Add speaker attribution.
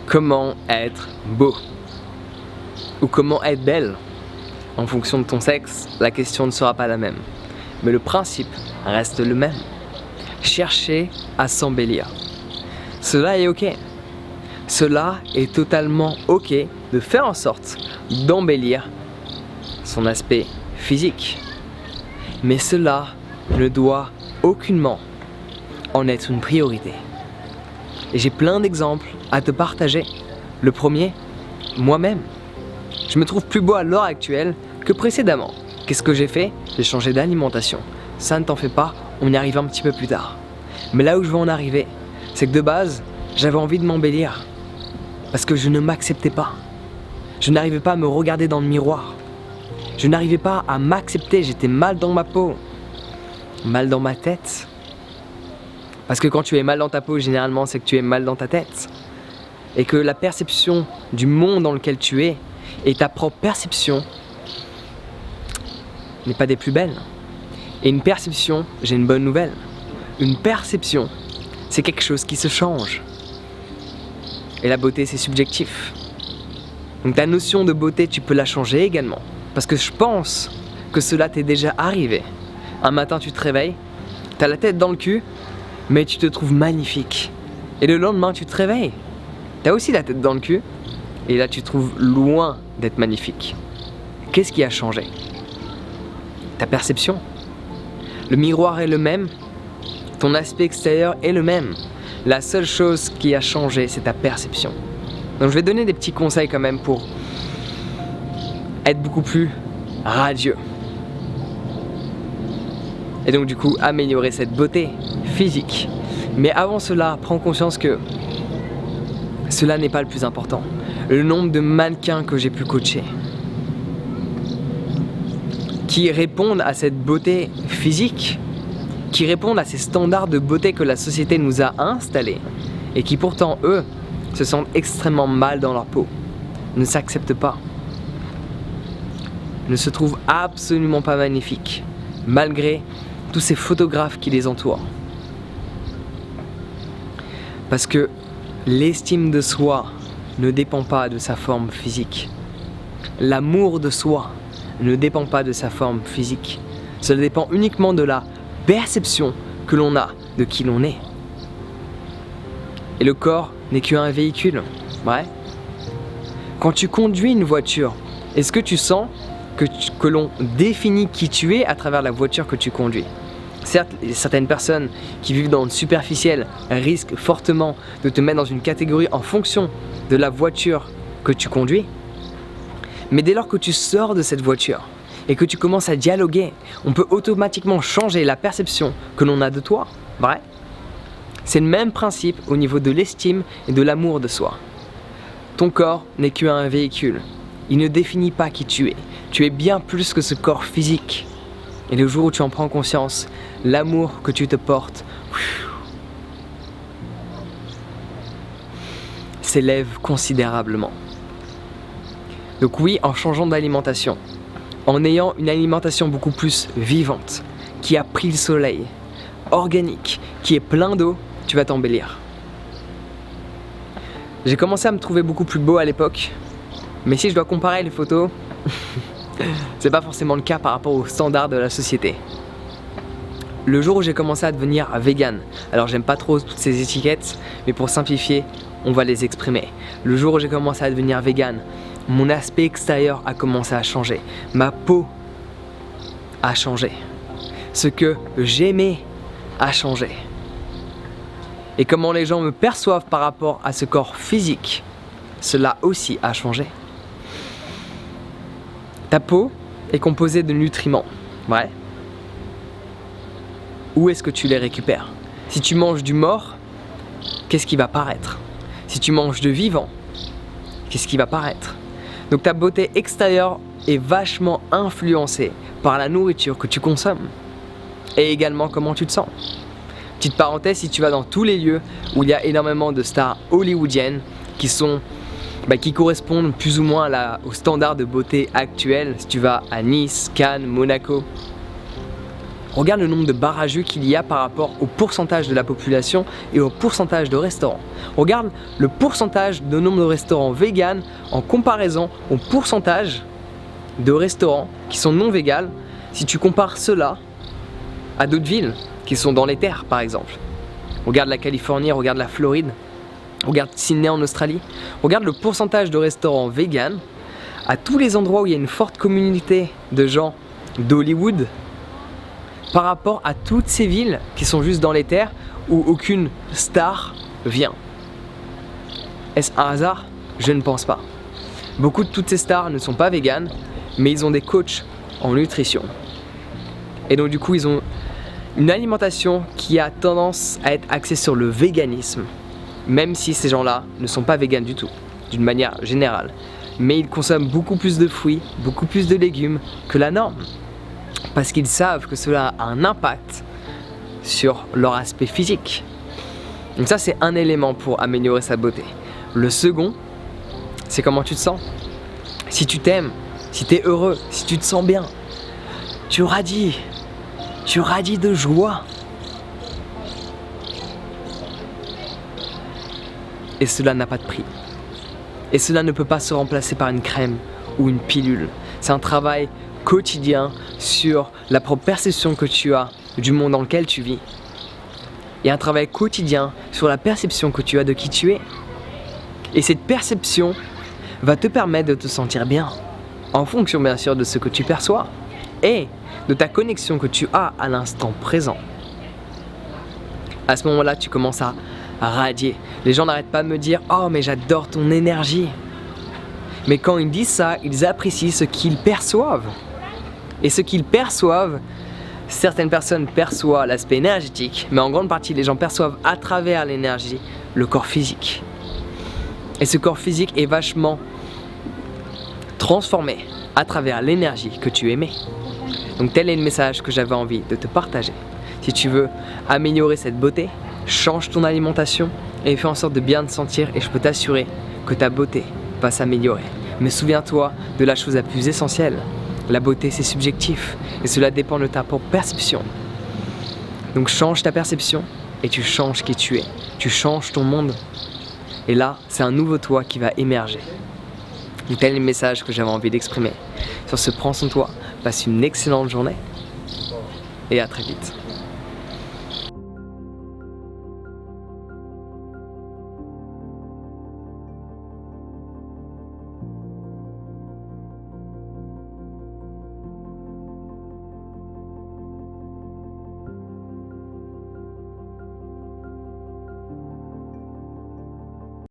Speaker 1: comment être beau ou comment être belle. En fonction de ton sexe, la question ne sera pas la même. Mais le principe reste le même. Chercher à s'embellir. Cela est ok. Cela est totalement ok de faire en sorte d'embellir son aspect physique. Mais cela ne doit aucunement en être une priorité. Et j'ai plein d'exemples à te partager. Le premier, moi-même. Je me trouve plus beau à l'heure actuelle que précédemment. Qu'est-ce que j'ai fait? J'ai changé d'alimentation. Ça ne t'en fais pas, on y arrive un petit peu plus tard. Mais là où je veux en arriver, c'est que de base, j'avais envie de m'embellir. Parce que je ne m'acceptais pas. Je n'arrivais pas à me regarder dans le miroir. Je n'arrivais pas à m'accepter, j'étais mal dans ma peau. Mal dans ma tête. Parce que quand tu es mal dans ta peau, généralement, c'est que tu es mal dans ta tête. Et que la perception du monde dans lequel tu es et ta propre perception n'est pas des plus belles. Et une perception, j'ai une bonne nouvelle. Une perception, c'est quelque chose qui se change. Et la beauté, c'est subjectif. Donc ta notion de beauté, tu peux la changer également. Parce que je pense que cela t'est déjà arrivé. Un matin, tu te réveilles, t'as la tête dans le cul, mais tu te trouves magnifique. Et le lendemain, tu te réveilles, t'as aussi la tête dans le cul, et là, tu te trouves loin d'être magnifique. Qu'est-ce qui a changé? Ta perception. Le miroir est le même, ton aspect extérieur est le même. La seule chose qui a changé, c'est ta perception. Donc je vais donner des petits conseils quand même pour être beaucoup plus radieux. Et donc du coup, améliorer cette beauté physique. Mais avant cela, prends conscience que cela n'est pas le plus important. Le nombre de mannequins que j'ai pu coacher qui répondent à cette beauté physique, qui répondent à ces standards de beauté que la société nous a installés et qui pourtant, eux, se sentent extrêmement mal dans leur peau, ne s'acceptent pas, ne se trouvent absolument pas magnifiques, malgré tous ces photographes qui les entourent. Parce que l'estime de soi ne dépend pas de sa forme physique. L'amour de soi ne dépend pas de sa forme physique. Cela dépend uniquement de la perception que l'on a de qui l'on est. Et le corps n'est qu'un véhicule, ouais. Quand tu conduis une voiture, est-ce que tu sens que l'on définit qui tu es à travers la voiture que tu conduis? Certes, certaines personnes qui vivent dans le superficiel risquent fortement de te mettre dans une catégorie en fonction de la voiture que tu conduis. Mais dès lors que tu sors de cette voiture et que tu commences à dialoguer, on peut automatiquement changer la perception que l'on a de toi, vrai? C'est le même principe au niveau de l'estime et de l'amour de soi. Ton corps n'est qu'un véhicule. Il ne définit pas qui tu es. Tu es bien plus que ce corps physique. Et le jour où tu en prends conscience, l'amour que tu te portes s'élève considérablement. Donc oui, en changeant d'alimentation, en ayant une alimentation beaucoup plus vivante, qui a pris le soleil, organique, qui est plein d'eau, tu vas t'embellir. J'ai commencé à me trouver beaucoup plus beau à l'époque, mais si je dois comparer les photos, c'est pas forcément le cas par rapport aux standards de la société. Le jour où j'ai commencé à devenir vegan, alors j'aime pas trop toutes ces étiquettes, mais pour simplifier, on va les exprimer. Le jour où j'ai commencé à devenir vegan, mon aspect extérieur a commencé à changer. Ma peau a changé. Ce que j'aimais a changé. Et comment les gens me perçoivent par rapport à ce corps physique, cela aussi a changé. Ta peau est composée de nutriments, ouais. Où est-ce que tu les récupères? Si tu manges du mort, qu'est-ce qui va paraître? Si tu manges de vivant, qu'est-ce qui va paraître? Donc ta beauté extérieure est vachement influencée par la nourriture que tu consommes et également comment tu te sens. Petite parenthèse, si tu vas dans tous les lieux où il y a énormément de stars hollywoodiennes qui correspondent plus ou moins au standard de beauté actuel, si tu vas à Nice, Cannes, Monaco, Regarde le nombre de bars à jus qu'il y a par rapport au pourcentage de la population et au pourcentage de restaurants. Regarde le pourcentage de nombre de restaurants véganes en comparaison au pourcentage de restaurants qui sont non véganes si tu compares cela à d'autres villes qui sont dans les terres par exemple. Regarde la Californie, regarde la Floride, regarde Sydney en Australie. Regarde le pourcentage de restaurants véganes à tous les endroits où il y a une forte communauté de gens d'Hollywood par rapport à toutes ces villes qui sont juste dans les terres où aucune star vient. Est-ce un hasard? Je ne pense pas. Beaucoup de toutes ces stars ne sont pas véganes, mais ils ont des coachs en nutrition. Et donc du coup, ils ont une alimentation qui a tendance à être axée sur le véganisme, même si ces gens-là ne sont pas véganes du tout, d'une manière générale. Mais ils consomment beaucoup plus de fruits, beaucoup plus de légumes que la norme. Parce qu'ils savent que cela a un impact sur leur aspect physique. Donc ça, c'est un élément pour améliorer sa beauté. Le second, c'est comment tu te sens. Si tu t'aimes, si tu es heureux, si tu te sens bien, tu radies de joie. Et cela n'a pas de prix. Et cela ne peut pas se remplacer par une crème ou une pilule. C'est un travail quotidien sur la propre perception que tu as du monde dans lequel tu vis. Et un travail quotidien sur la perception que tu as de qui tu es. Et cette perception va te permettre de te sentir bien, en fonction bien sûr de ce que tu perçois et de ta connexion que tu as à l'instant présent. À ce moment-là, tu commences à radier. Les gens n'arrêtent pas de me dire « Oh, mais j'adore ton énergie !» Mais quand ils disent ça, ils apprécient ce qu'ils perçoivent. Et ce qu'ils perçoivent, certaines personnes perçoivent l'aspect énergétique, mais en grande partie, les gens perçoivent à travers l'énergie le corps physique. Et ce corps physique est vachement transformé à travers l'énergie que tu émets. Donc tel est le message que j'avais envie de te partager. Si tu veux améliorer cette beauté, change ton alimentation et fais en sorte de bien te sentir et je peux t'assurer que ta beauté va s'améliorer. Mais souviens-toi de la chose la plus essentielle. La beauté, c'est subjectif et cela dépend de ta propre perception. Donc change ta perception et tu changes qui tu es. Tu changes ton monde. Et là, c'est un nouveau toi qui va émerger. Donc tel est le message que j'avais envie d'exprimer. Sur ce, prends soin de toi, passe une excellente journée et à très vite.